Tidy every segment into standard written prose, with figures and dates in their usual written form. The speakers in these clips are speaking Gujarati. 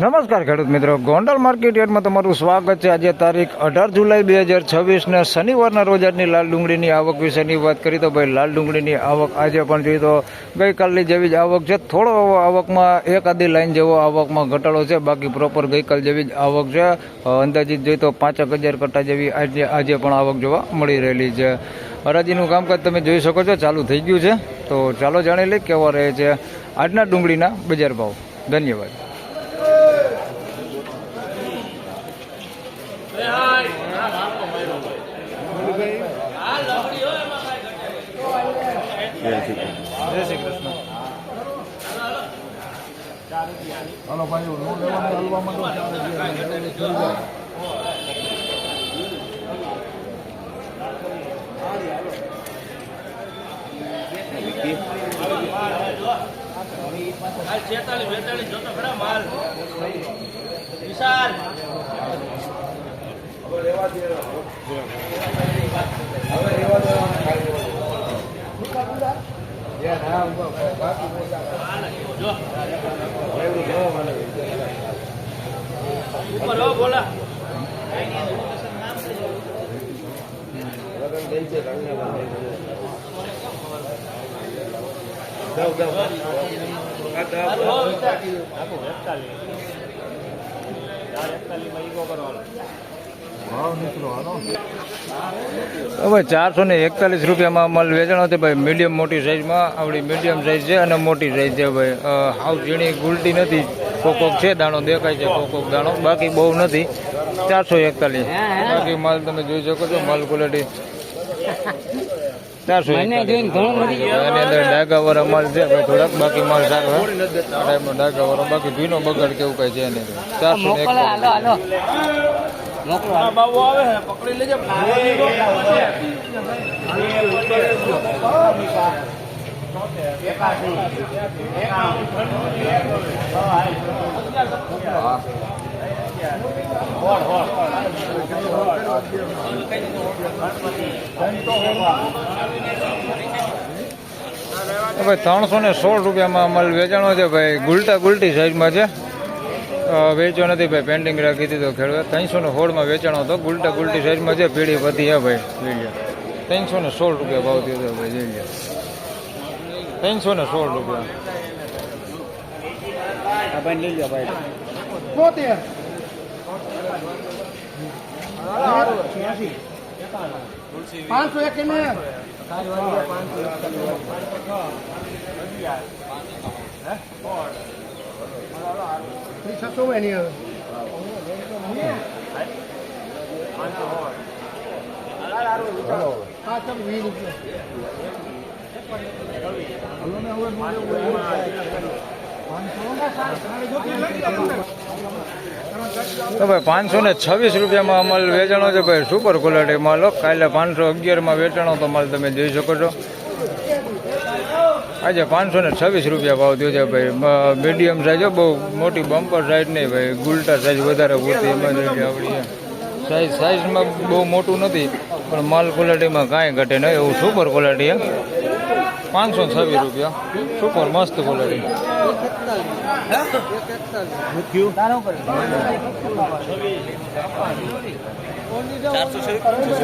નમસ્કાર ખેડૂત મિત્રો, ગોંડલ માર્કેટ યાર્ડમાં તમારું સ્વાગત છે। આજે તારીખ 18 જુલાઈ 2026 શનિવારના રોજ આજની લાલ ડુંગળીની આવક વિશેની વાત કરી તો ભાઈ લાલ ડુંગળીની આવક આજે પણ જોઈએ તો ગઈકાલની જેવી જ આવક છે। થોડો આવકમાં એકાદી લાઈન જેવો આવકમાં ઘટાડો છે, બાકી પ્રોપર ગઈકાલ જેવી જ આવક છે। અંદાજિત જોઈએ તો 5,000 કટ્ટા જેવી આજે પણ આવક જોવા મળી રહેલી છે। હરાજીનું કામકાજ તમે જોઈ શકો છો, ચાલુ થઈ ગયું છે। તો ચાલો જાણી લઈએ કેવા રહે છે આજના ડુંગળીના બજાર ભાવ। ધન્યવાદ। જય શ્રી કૃષ્ણ। હાલો ભાઈ, લોન લેવાનું હલવા માંડો। હવે 441 રૂપિયામાં માલ વેચાણો છે ભાઈ। મીડિયમ મોટી સાઈઝમાં આવડી મીડિયમ સાઈઝ છે અને મોટી સાઈઝ છે ભાઈ। હાવ ઝીણી ગુલટી નથી, કોકોક છે, દાણો દેખાય છે, કોકોક દાણો, બાકી બહુ નથી। 441 બાકી માલ તમે જોઈ શકો છો, માલ ક્વોલિટી 441 એની અંદર ડાઘાવાળા માલ છે ભાઈ થોડાક, બાકી માલ સારો ટાઈપનો ડાઘાવાળો, બાકી ભીનો બગાડ કેવું કઈ છે નહીં। 441 બાબુ આવે પકડી લેજે। ભાઈ 316 રૂપિયામાં માલ વેચાણો છે ભાઈ। ગુલટી સાઈઝમાં છે, વેચો નથી ભાઈ, પેન્ડિંગ રાખી દીધો ખેડૂત। 316 વેચાણો હતો, ગુલટી સાઈઝમાં છે, પીળી વધી હે ભાઈ। જોઈ લે 316 રૂપિયા ભાવ થયો હતો ભાઈ। જોઈ લે 316 રૂપિયા। 526 રૂપિયામાં માલ વેચાણો છે ભાઈ। સુપર ક્વોલિટી માલ, કાલે 511માં વેચાણો તો માલ તમે જોઈ શકો છો। આજે 526 રૂપિયા ભાવ થયો છે ભાઈ। મીડિયમ સાઈઝ, બહુ મોટી બમ્પર સાઈઝ નહીં ભાઈ, ગુલટા સાઈઝ વધારે પૂરતી એમાં જોઈ આવડી સાઈઝમાં બહુ મોટું નથી, પણ માલ ક્વોલિટીમાં કાંઈ ઘટે નહીં એવું સુપર ક્વોલિટી છે। 526 રૂપિયા સુપર મસ્ત ક્વોલિટી।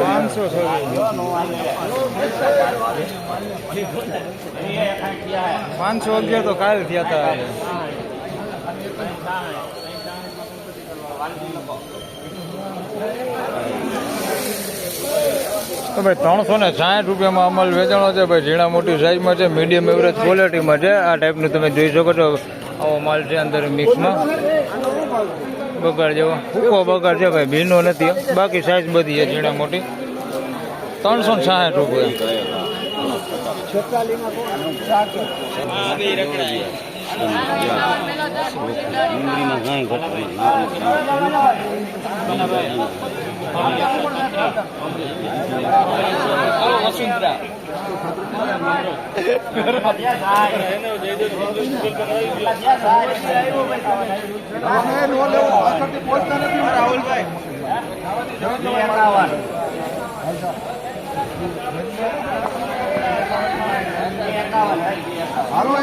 પાંચસો 511 તો કાલ થયા હતા। તો ભાઈ 360 રૂપિયામાં અમલ વેચાણો છે ભાઈ। ઝીણા મોટી સાઈઝમાં છે, મીડિયમ એવરેજ ક્વોલિટીમાં છે। આ ટાઈપનું તમે જોઈ શકો છો, આવો માલ છે અંદર મિક્સમાં, બગાડ જેવો સૂકો બગાડ છે ભાઈ, ભીનો નથી, બાકી સાઈઝ બધી છે ઝીણા મોટી। 360 રૂપિયા। હાલો એ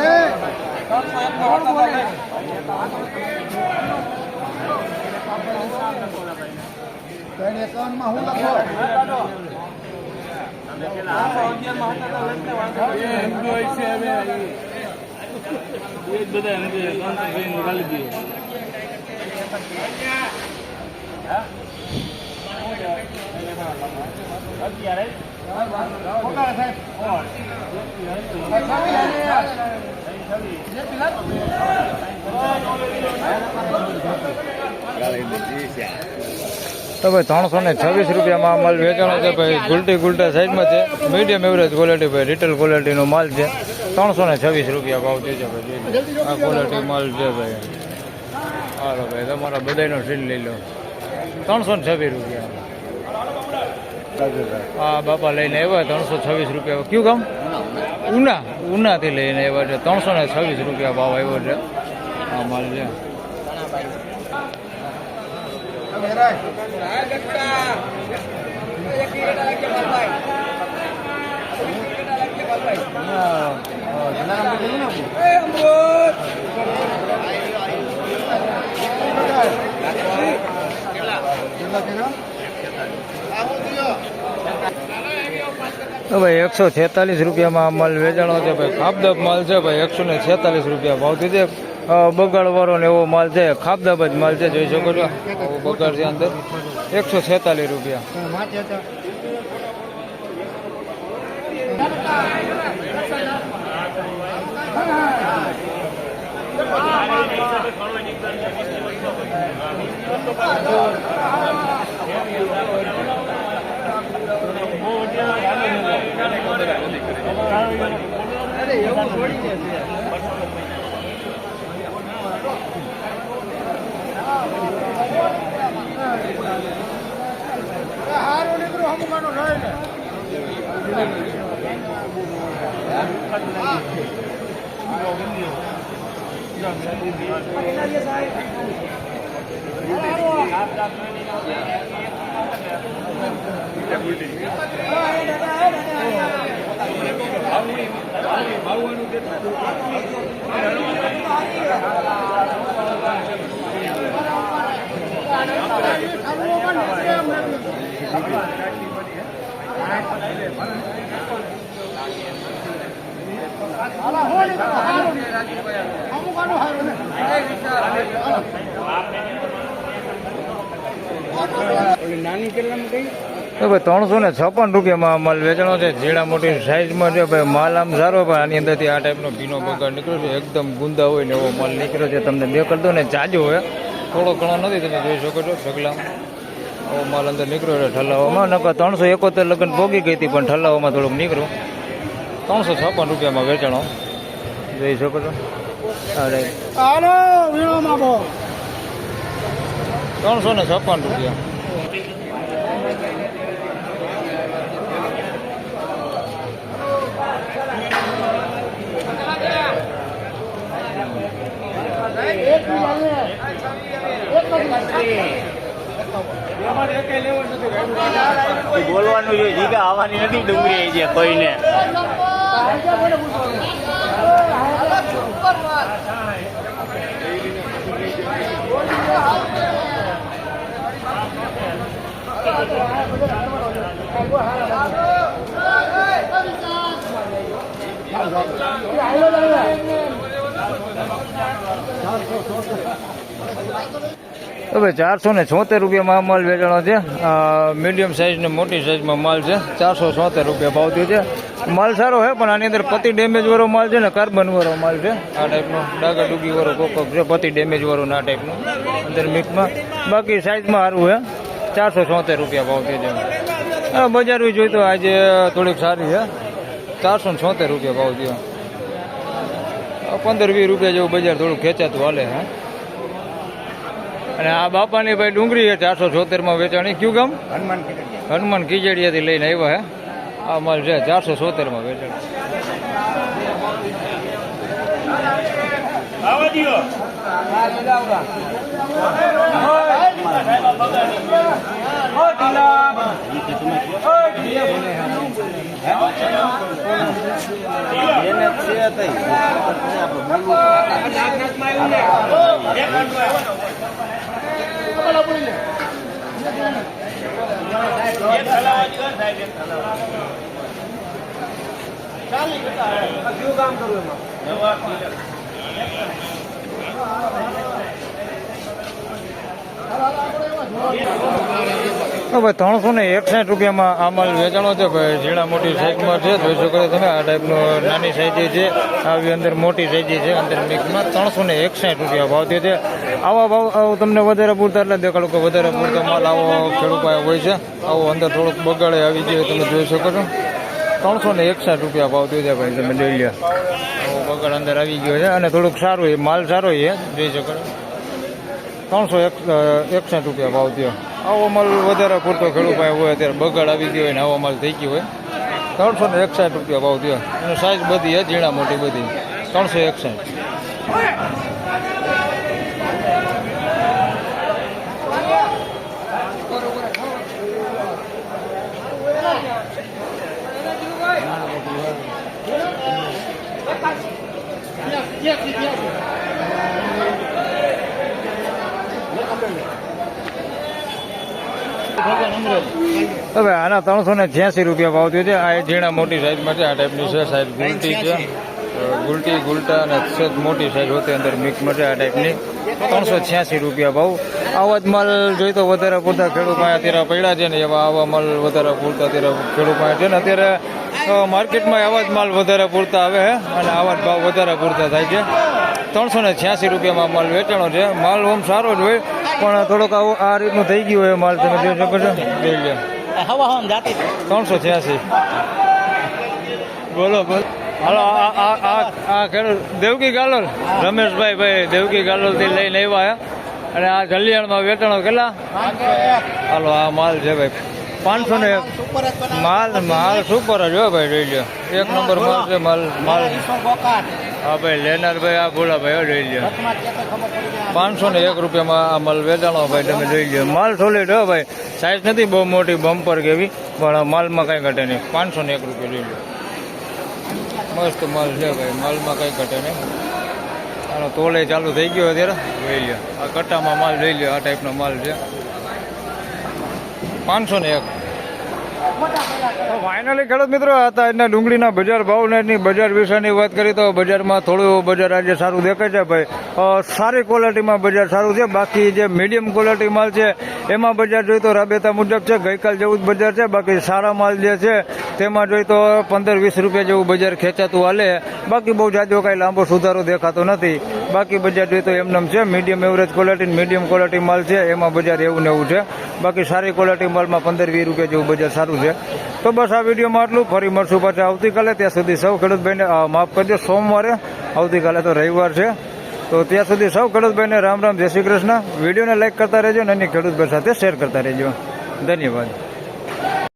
તો ભાઈ 326 રૂપિયામાં માલ વેચાણો છે ભાઈ. ગુલટા સાઈઝમાં છે, મીડિયમ એવરેજ ક્વોલિટી ભાઈ, રિટેલ ક્વોલિટીનો માલ છે. 326 રૂપિયા ભાવ છે ભાઈ. આ ક્વોલિટી માલ છે ભાઈ. હાલો ભાઈ, તમારા બધાનો સીલ લઈ લો. 326 રૂપિયા. હા બાપા લઈને આવ્યા 326 રૂપિયા. કયું કામ? ઉનાથી લઈને આવ્યા છે. 326 રૂપિયા ભાવ આવ્યો છે આ માલ છે. તો ભાઈ 146 રૂપિયામાં માલ વેચાણો છે ભાઈ. ખાબદાબ માલ છે ભાઈ. 146 રૂપિયા ભાવ દીધે. બગાડવાળો ને એવો માલ છે, ખાબદાબ જ માલ છે, જોઈ શકો છો. બગાડ છે અંદર. 146 રૂપિયા. તો ભાઈ 356 રૂપિયામાં માલ વેચાણો છે. ઝીણા મોટી સાઈઝમાં છે ભાઈ. માલ આમ સારો પણ આની અંદરથી આ ટાઈપનો ભીનો બગાડ નીકળ્યો છે. એકદમ ગુંદા હોય ને એવો માલ નીકળ્યો છે. તમને દેખાડતો ને જાજો હોય, થોડો ઘણો નથી. તમે જોઈ શકો છો ઢગલા આવો માલ અંદર નીકળ્યો છે ઠલાવામાં. નકર 371 લગન ભોગી ગઈ હતી, પણ ઠલાવામાં થોડુંક નીકળ્યું. 356 રૂપિયામાં વેચાણો જોઈ શકો છો. 356 રૂપિયા. બોલવાનું જોઈએ, જીગા આવવાની નથી ડુંગળી છે કોઈને. તો ભાઈ 476 રૂપિયામાં માલ વેચાણો છે. મીડિયમ સાઇઝ ને મોટી સાઇઝમાં માલ છે. 476 રૂપિયા ભાવ થયો છે. માલ સારો છે, પણ આની અંદર પતિ ડેમેજ વાળો માલ છે ને કાર્બન વાળો માલ છે. આ ટાઈપનો ડાગા ડૂગી વાળો કોકક છે, પતિ ડેમેજ વાળો આ ટાઈપનો અંદર મિક્સમાં. બાકી સાઇઝમાં સારું છે. 476 રૂપિયા ભાવ થયો છે. બજાર જોઈ તો આજે થોડીક સારી છે. 476 રૂપિયા ભાવ થયો. 15-20 રૂપિયા જેવું બજાર થોડું ખેંચાતું હાલે. હા, અને આ બાપાની ભાઈ ડુંગળી છે 476માં વેચાણી. કયું ગામ? હનુમાન ખીજડીયાથી લઈને આવ્યા હે. આ માલ છે 476માં વેચાણી. ભાઈ 361 રૂપિયામાં આ માલ વેચાણો છે ભાઈ. ઝીણા મોટી સાઈઝમાં છે, જોઈ શકો છો તમે. આ ટાઈપનો નાની સાઈઝ છે, આવી અંદર મોટી સાઈઝ છે, અંદર મિક્સમાં 361 રૂપિયા ભાવ થયો છે. આવા ભાવ તમને વધારે પૂરતા એટલે દેખાડો કે વધારે પૂરતો માલ આવો ખેડૂત પાસે હોય છે. આવો અંદર થોડુંક બગાડે આવી ગયો તમે જોઈ શકો છો. 361 રૂપિયા ભાવ થયો છે ભાઈ, તમે જોઈ લો. આવો બગાડ અંદર આવી ગયો છે અને થોડુંક સારું એ માલ સારો છે, જોઈ શકો છો. 361 રૂપિયા ભાવ થયો. આવો માલ વધારે પૂરતો ખેડૂત પાસે હોય, અત્યારે બગાડ આવી ગયો હોય ને આવો માલ થઈ ગયો હોય. 361 રૂપિયા ભાવ થયો. અને સાઈઝ બધી છે, ઝીણા મોટી બધી. 361. હવે આના 386 રૂપિયા ભાવ થયો છે. આ ઝીણા મોટી સાઈઝમાં છે, આ ટાઈપની છે સાઈઝ. ગુલટી છે, ગુલટા અને સહેજ મોટી સાઈઝ હોતી અંદર મિક્સમાં છે આ ટાઈપની. 386 રૂપિયા ભાવ. આવા જ માલ જોઈ તો વધારે પૂરતા ખેડૂત પાસે અત્યારે પડ્યા છે ને, એવા આવા માલ વધારે પૂરતા અત્યારે ખેડૂત પાસે છે ને. અત્યારે માર્કેટમાં આવા જ માલ વધારે પૂરતા આવે છે અને આવા જ ભાવ વધારે પૂરતા થાય છે. 386 રૂપિયામાં માલ વેચાણો છે. માલ ઓમ સારો જ હોય પણ થોડોક આવું આ રીતનું થઈ ગયું હોય માલ, તમે જોઈ શકો છો. જોઈ લો 386. બોલો બોલો. હાલો આ ખેડૂત દેવકી ગાલોલ રમેશભાઈ ભાઈ દેવકી ગાલોલ થી લઈને આવ્યા અને આ જલિયાણમાં વેચાણો કેટલા? હાલો આ માલ છે ભાઈ 500 ને માલ સુપર જ હોય ભાઈ, જોઈ લો. એક નંબર માલ છે. માલ હા ભાઈ લેનાર ભાઈ આ ભોલા ભાઈ જોઈ લો. 501 રૂપિયામાં આ માલ વેચાણો ભાઈ, તમે જોઈ લો. માલ સોલિડ હો ભાઈ, સાઈઝ નથી બહુ મોટી બમ્પર કેવી, પણ માલમાં કઈ ઘટે નહીં. 501 રૂપિયા જોઈ લો. મસ્ત માલ છે ભાઈ, માલમાં કઈ ઘટે નહીં. આનો તોલે ચાલુ થઈ ગયો અત્યારે, જોઈ લો. આ કટ્ટામાં માલ જોઈ લો, આ ટાઈપનો માલ છે. 501. ફાઇનલી ખેડૂત મિત્રો હતા આજના ડુંગળીના બજાર ભાવની બજાર વિશેની વાત કરી તો બજારમાં થોડું બજાર આજે સારું દેખાય છે ભાઈ. સારી ક્વોલિટીમાં બજાર સારું છે. બાકી જે મીડિયમ ક્વોલિટી માલ છે એમાં બજાર જોઈ તો રાબેતા મુજબ છે, ગઈકાલ જેવું જ બજાર છે. બાકી સારા માલ જે છે તેમાં જોઈ તો 15-20 રૂપિયા જેવું બજાર ખેંચાતું હાલે. બાકી બહુ જાજો કાંઈ લાંબો સુધારો દેખાતો નથી. બાકી બજાર જોઈ તો એમનેમ છે. Medium average quality medium quality માલ છે એમાં બજાર એવું ને એવું છે. બાકી સારી ક્વોલિટી માલમાં 15-20 રૂપિયા જેવું બજાર સારું છે. તો બસ આ વિડીયોમાં આટલું. ફરી મળશું પાછા આવતીકાલે. ત્યાં સુધી સૌ ખેડૂતભાઈને માફ કરજો, સોમવારે, આવતીકાલે તો રવિવાર છે. તો ત્યાં સુધી સૌ ખેડૂતભાઈને રામ રામ, જય શ્રી કૃષ્ણ. વિડીયોને લાઈક કરતા રહેજો અને અન્ય ખેડૂતભાઈ સાથે શેર કરતા રહેજો. ધન્યવાદ.